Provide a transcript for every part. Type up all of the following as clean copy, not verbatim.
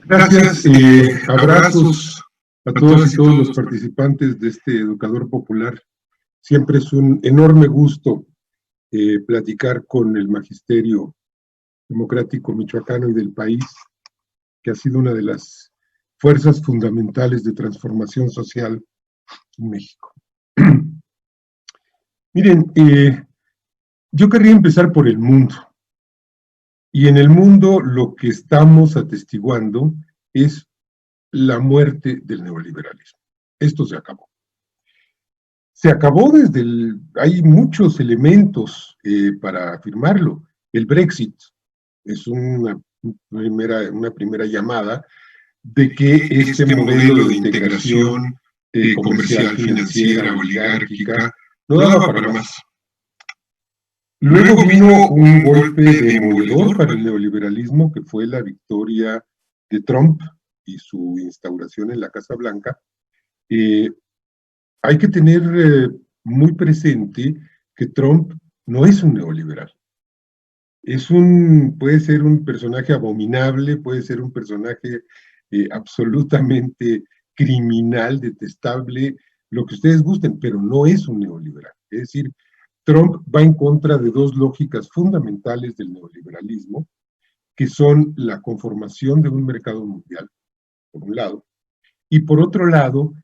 Gracias, abrazos a todas y todos los participantes de este Educador Popular. Siempre es un enorme gusto platicar con el magisterio democrático michoacano y del país, que ha sido una de las fuerzas fundamentales de transformación social en México. Miren, yo querría empezar por el mundo. Y en el mundo lo que estamos atestiguando es la muerte del neoliberalismo. Esto se acabó. Se acabó desde el... Hay muchos elementos para afirmarlo. El Brexit es una primera llamada de que este modelo de integración comercial, financiera, oligárquica, no daba para más. Luego vino un golpe demoledor para el neoliberalismo, que fue la victoria de Trump y su instauración en la Casa Blanca. Hay que tener muy presente que Trump no es un neoliberal. Puede ser un personaje abominable, puede ser un personaje absolutamente criminal, detestable, lo que ustedes gusten, pero no es un neoliberal. Es decir, Trump va en contra de dos lógicas fundamentales del neoliberalismo, que son la conformación de un mercado mundial, por un lado, y por otro lado,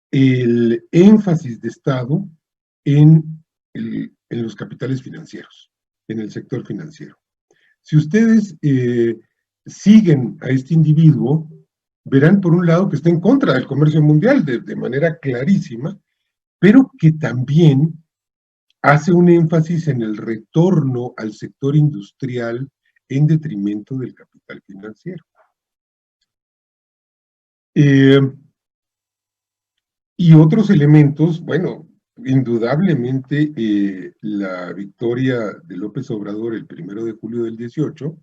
el énfasis de Estado en los capitales financieros, en el sector financiero. Si ustedes siguen a este individuo, verán por un lado que está en contra del comercio mundial de manera clarísima, pero que también hace un énfasis en el retorno al sector industrial en detrimento del capital financiero. Y otros elementos, bueno, indudablemente la victoria de López Obrador el 1 de julio del 18,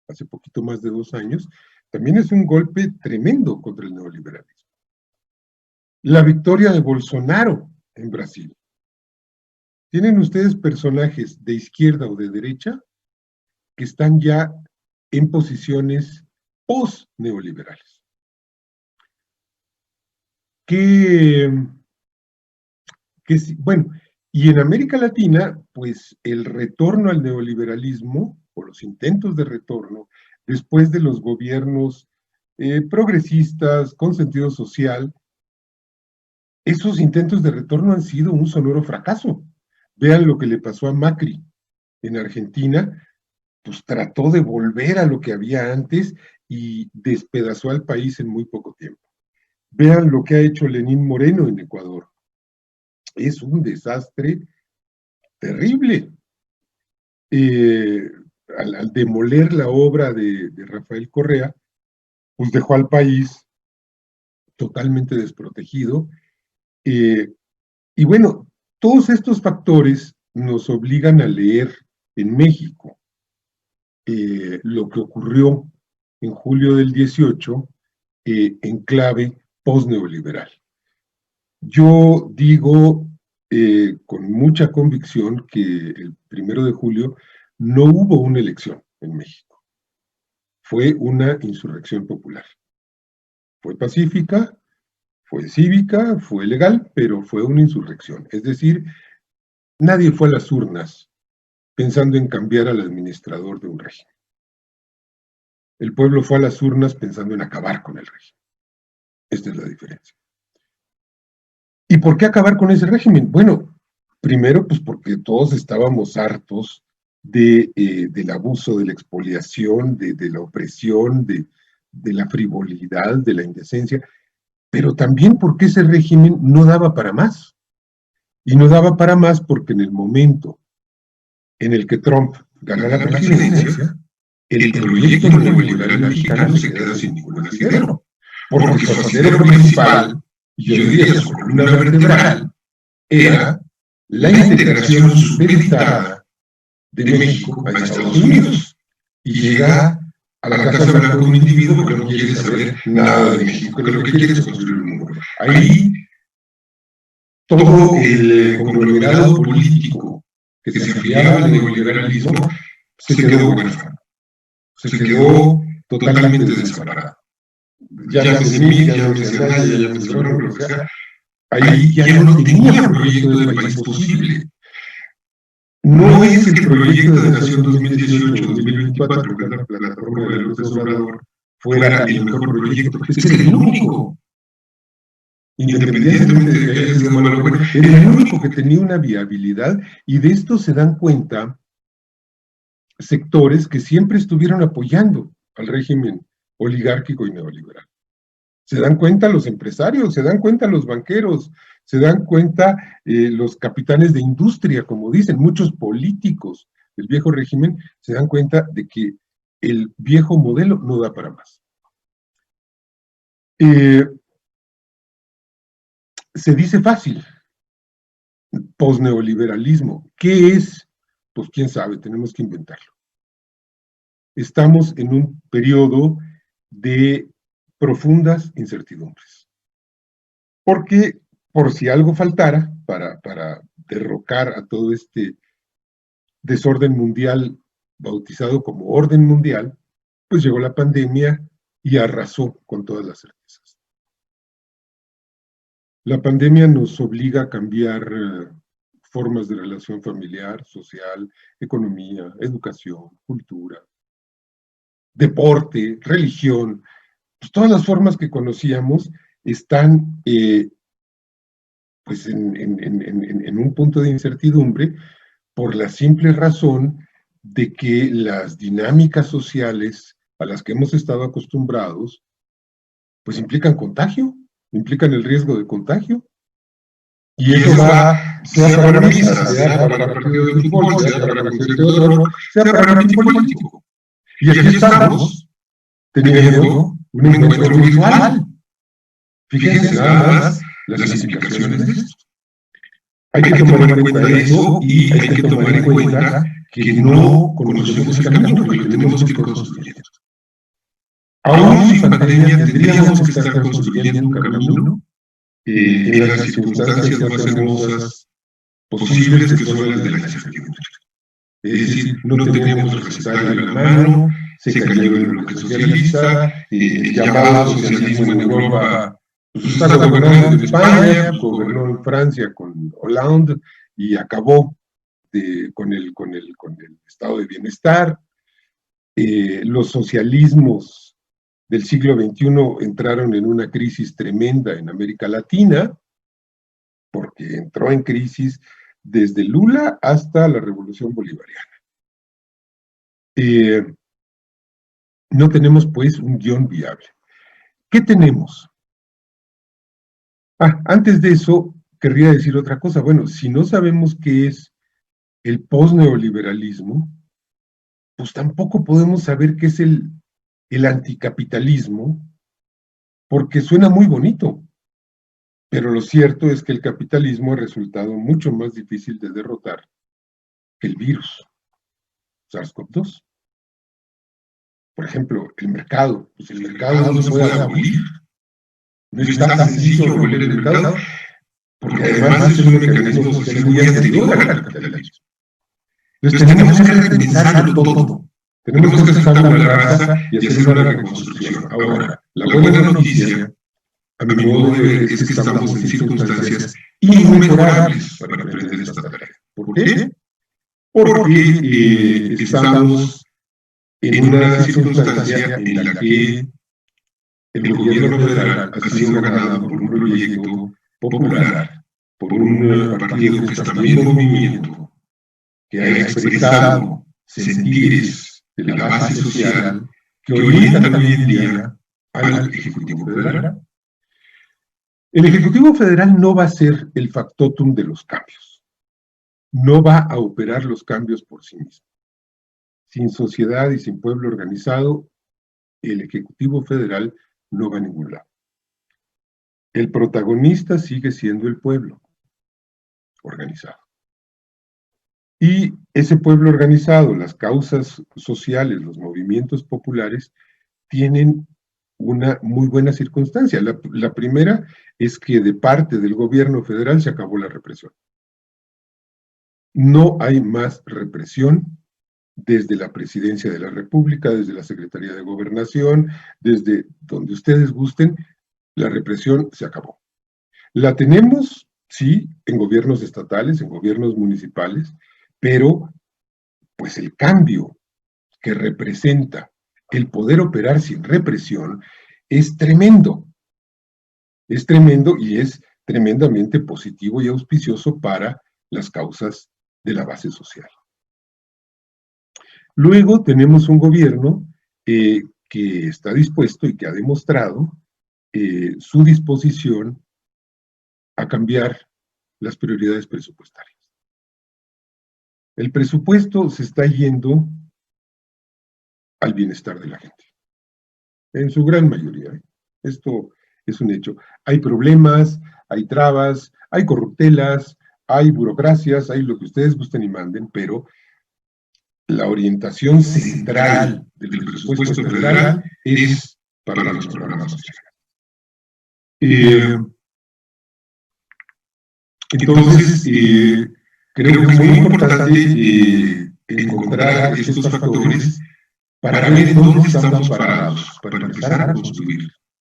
hace poquito más de 2 años, también es un golpe tremendo contra el neoliberalismo. La victoria de Bolsonaro en Brasil. ¿Tienen ustedes personajes de izquierda o de derecha que están ya en posiciones post-neoliberales? Bueno, y en América Latina, pues el retorno al neoliberalismo, o los intentos de retorno, después de los gobiernos progresistas, con sentido social, esos intentos de retorno han sido un sonoro fracaso. Vean lo que le pasó a Macri en Argentina, pues trató de volver a lo que había antes y despedazó al país en muy poco tiempo. Vean lo que ha hecho Lenín Moreno en Ecuador. Es un desastre terrible. Al demoler la obra de Rafael Correa, pues dejó al país totalmente desprotegido. Y bueno, todos estos factores nos obligan a leer en México lo que ocurrió en julio del 18 en clave post-neoliberal. Yo digo con mucha convicción que el 1 de julio no hubo una elección en México. Fue una insurrección popular. Fue pacífica, fue cívica, fue legal, pero fue una insurrección. Es decir, nadie fue a las urnas pensando en cambiar al administrador de un régimen. El pueblo fue a las urnas pensando en acabar con el régimen. Esta es la diferencia. ¿Y por qué acabar con ese régimen? Bueno, primero, pues porque todos estábamos hartos del abuso, de la expoliación, de la opresión, de la frivolidad, de la indecencia, pero también porque ese régimen no daba para más. Y no daba para más porque en el momento en el que Trump gana la presidencia, el proyecto neoliberal mexicano se queda sin ningún asidero, porque su asidero principal, y yo diría su columna vertebral, era la integración supeditada de México a Estados Unidos. Y llega a la Casa Blanca un individuo que no quiere saber nada de México, que lo que quiere es construir un muro. Ahí todo el conglomerado político que se afiliaba al neoliberalismo se quedó huérfano, se quedó totalmente desamparado. llámese mí, llámese Anaya, llámese Bruno, lo que sea, ahí ya no tenía proyecto de país posible. No es el proyecto de nación 2018-2024, que es la plataforma de López Obrador, fuera el mejor proyecto, es que era el único, independientemente de que haya sido malo o bueno, era el único que tenía una viabilidad, y de esto se dan cuenta sectores que siempre estuvieron apoyando al régimen oligárquico y neoliberal. Se dan cuenta los empresarios, se dan cuenta los banqueros, se dan cuenta los capitanes de industria, como dicen, muchos políticos del viejo régimen se dan cuenta de que el viejo modelo no da para más. Se dice fácil, posneoliberalismo. ¿Qué es? Pues quién sabe, tenemos que inventarlo. Estamos en un periodo de profundas incertidumbres. Porque, por si algo faltara para derrocar a todo este desorden mundial bautizado como orden mundial, pues llegó la pandemia y arrasó con todas las certezas. La pandemia nos obliga a cambiar formas de relación familiar, social, economía, educación, cultura, deporte, religión. Pues todas las formas que conocíamos están pues en un punto de incertidumbre por la simple razón de que las dinámicas sociales a las que hemos estado acostumbrados, pues implican contagio, implican el riesgo de contagio. Y eso va, sea para una misa, sea para un partido de fútbol, sea para un concierto de rock, sea para un equipo político. Y aquí estamos teniendo un encuentro virtual. Fíjense nada más las implicaciones de esto. Hay que tomar en cuenta eso y hay que tomar en cuenta que no conocemos el camino, que lo tenemos que ir construyendo. Aún sin pandemia tendríamos que estar construyendo un camino en las circunstancias más hermosas posibles, que son las de la incertidumbre. Es decir, no teníamos el recetario en la mano, se cayó el bloque socialista, el llamado socialismo en Europa pues está gobernando en España, gobernó en Francia con Hollande y acabó con el estado de bienestar. Los socialismos del siglo XXI entraron en una crisis tremenda en América Latina, porque entró en crisis desde Lula hasta la Revolución Bolivariana. No tenemos, pues, un guión viable. ¿Qué tenemos? Antes de eso, querría decir otra cosa. Bueno, si no sabemos qué es el posneoliberalismo, pues tampoco podemos saber qué es el anticapitalismo, porque suena muy bonito, pero lo cierto es que el capitalismo ha resultado mucho más difícil de derrotar que el virus, SARS-CoV-2. Por ejemplo, el mercado, pues el mercado no se puede abolir. No es tan sencillo abolir el mercado, porque además es un mecanismo social muy anterior al capitalismo. Entonces tenemos que repensarlo todo. Tenemos que empezar con la raza y hacer una reconstrucción. Ahora, la buena noticia, a mi modo de ver, es que estamos en circunstancias inmejorables para emprender esta tarea. ¿Por qué? Porque estamos en una circunstancia en la que el gobierno federal ha sido ganado por un proyecto popular, por un partido que está también en movimiento, que ha expresado sentires de la base social, que orientan hoy en día al Ejecutivo Federal. El Ejecutivo Federal no va a ser el factotum de los cambios, no va a operar los cambios por sí mismo. Sin sociedad y sin pueblo organizado, el Ejecutivo Federal no va a ningún lado. El protagonista sigue siendo el pueblo organizado. Y ese pueblo organizado, las causas sociales, los movimientos populares, tienen una muy buena circunstancia. La primera es que de parte del gobierno federal se acabó la represión. No hay más represión desde la Presidencia de la República, desde la Secretaría de Gobernación, desde donde ustedes gusten, la represión se acabó. La tenemos, sí, en gobiernos estatales, en gobiernos municipales, pero pues el cambio que representa el poder operar sin represión es tremendo y es tremendamente positivo y auspicioso para las causas de la base social. Luego tenemos un gobierno que está dispuesto y que ha demostrado su disposición a cambiar las prioridades presupuestarias. El presupuesto se está yendo al bienestar de la gente, en su gran mayoría. Esto es un hecho. Hay problemas, hay trabas, hay corruptelas, hay burocracias, hay lo que ustedes gusten y manden, pero la orientación central del presupuesto federal es para los programas sociales. Entonces, creo que es muy importante encontrar estos factores para ver en dónde estamos parados, para empezar a construir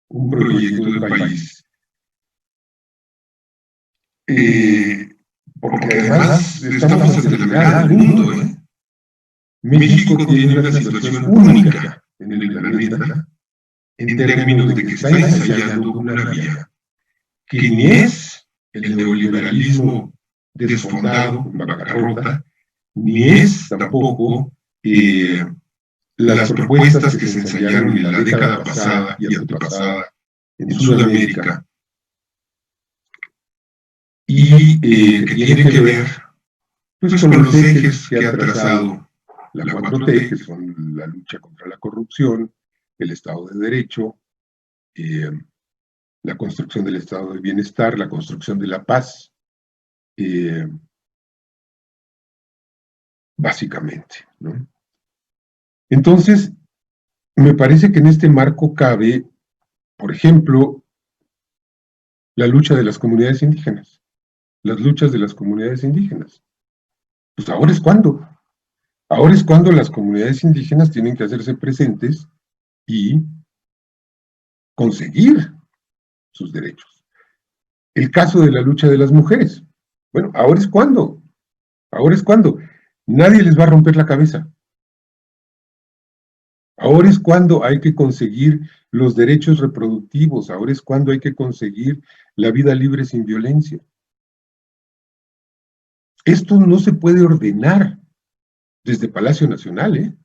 un proyecto de país. Porque además estamos ante la mirada del mundo. México tiene una situación única en el planeta en términos de que está ensayando una vía que ni es el neoliberalismo desfondado, en bancarrota, ni es tampoco las propuestas que se ensayaron en la década pasada y antepasada en Sudamérica, y que tiene que ver pues, con los ejes que ha trazado la 4T, que son la lucha contra la corrupción, el Estado de Derecho, la construcción del estado de bienestar, la construcción de la paz, básicamente, ¿no? Entonces, me parece que en este marco cabe, por ejemplo, la lucha de las comunidades indígenas, las luchas de las comunidades indígenas. Pues ahora es cuando. Ahora es cuando las comunidades indígenas tienen que hacerse presentes y conseguir sus derechos. El caso de la lucha de las mujeres. Bueno, ahora es cuando. Ahora es cuando. Nadie les va a romper la cabeza. Ahora es cuando hay que conseguir los derechos reproductivos, ahora es cuando hay que conseguir la vida libre sin violencia. Esto no se puede ordenar desde Palacio Nacional, ¿eh?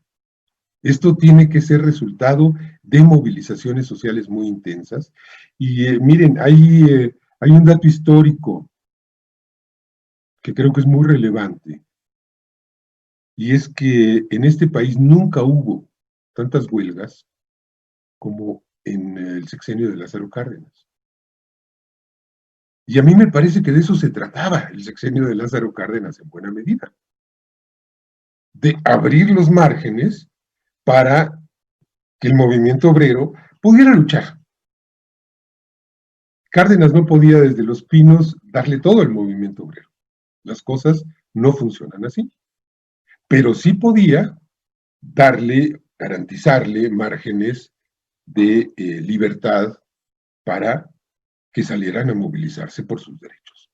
Esto tiene que ser resultado de movilizaciones sociales muy intensas. Y miren, hay un dato histórico que creo que es muy relevante, y es que en este país nunca hubo tantas huelgas como en el sexenio de Lázaro Cárdenas. Y a mí me parece que de eso se trataba el sexenio de Lázaro Cárdenas en buena medida, de abrir los márgenes para que el movimiento obrero pudiera luchar. Cárdenas no podía desde Los Pinos darle todo al movimiento obrero. Las cosas no funcionan así. Pero sí podía garantizarle márgenes de libertad para que salieran a movilizarse por sus derechos.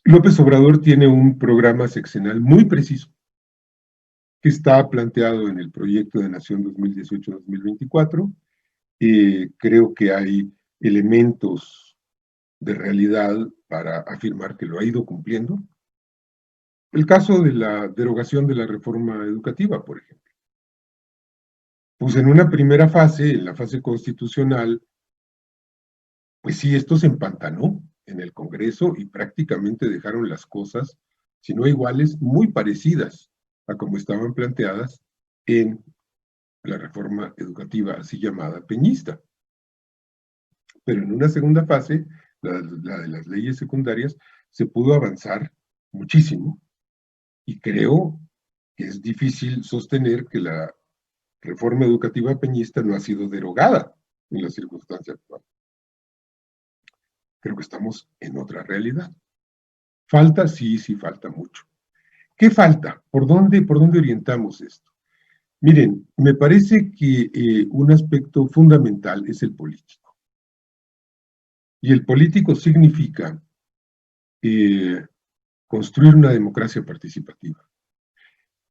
López Obrador tiene un programa sexenal muy preciso que está planteado en el proyecto de Nación 2018-2024. Creo que hay elementos de realidad para afirmar que lo ha ido cumpliendo. El caso de la derogación de la reforma educativa, por ejemplo. Pues en una primera fase, en la fase constitucional, pues sí, esto se empantanó en el Congreso y prácticamente dejaron las cosas, si no iguales, muy parecidas a como estaban planteadas en la reforma educativa así llamada peñista. Pero en una segunda fase, la de las leyes secundarias, se pudo avanzar muchísimo y creo que es difícil sostener que la reforma educativa peñista no ha sido derogada en la circunstancia actual. creo que estamos en otra realidad. ¿Falta? Sí, sí falta mucho. ¿Qué falta? ¿Por dónde orientamos esto? Miren, me parece que un aspecto fundamental es el político. Y el político significa construir una democracia participativa.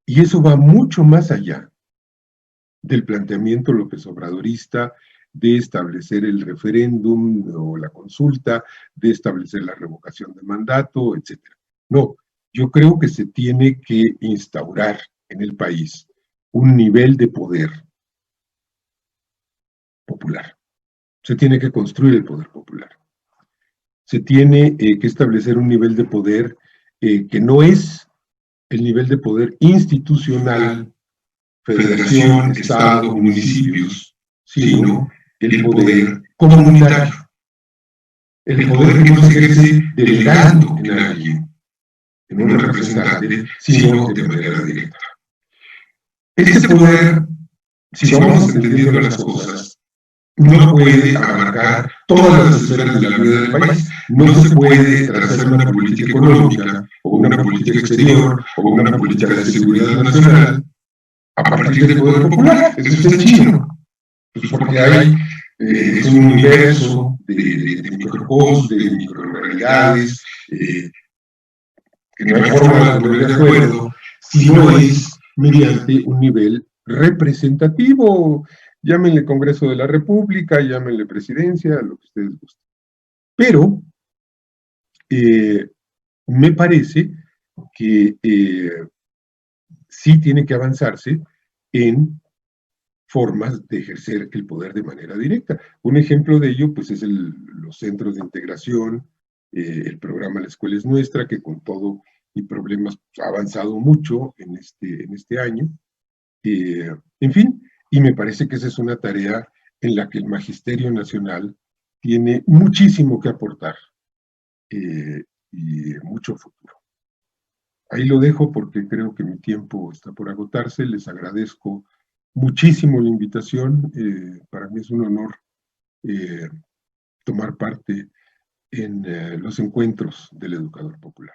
Y eso va mucho más allá del planteamiento López Obradorista de establecer el referéndum o la consulta, de establecer la revocación de mandato, etc. No, yo creo que se tiene que instaurar en el país un nivel de poder popular. Se tiene que construir el poder popular. Se tiene que establecer un nivel de poder que no es el nivel de poder institucional, federación, estado, municipios, sino el poder comunitario. El poder que no se ejerce delegando en alguien, en un representante, sino de manera directa. Este poder, si vamos entendiendo las cosas, no puede abarcar todas las esferas de la vida del país. No se puede trazar una política económica, o una política exterior, o una política de seguridad nacional a partir del poder popular. Eso está en chino. Pues porque hay es un universo de microcosmos, de microrealidades, que no hay forma de poner de acuerdo, si no es mediante un nivel representativo. Llámenle Congreso de la República, llámenle presidencia, lo que ustedes gusten. Pero me parece que sí tiene que avanzarse en formas de ejercer el poder de manera directa. Un ejemplo de ello, pues, es los centros de integración, el programa La Escuela es Nuestra, que con todo y problemas pues, ha avanzado mucho en este año. En fin, y me parece que esa es una tarea en la que el Magisterio Nacional tiene muchísimo que aportar y mucho futuro. Ahí lo dejo porque creo que mi tiempo está por agotarse. Les agradezco muchísimo la invitación. Para mí es un honor tomar parte en los encuentros del educador popular.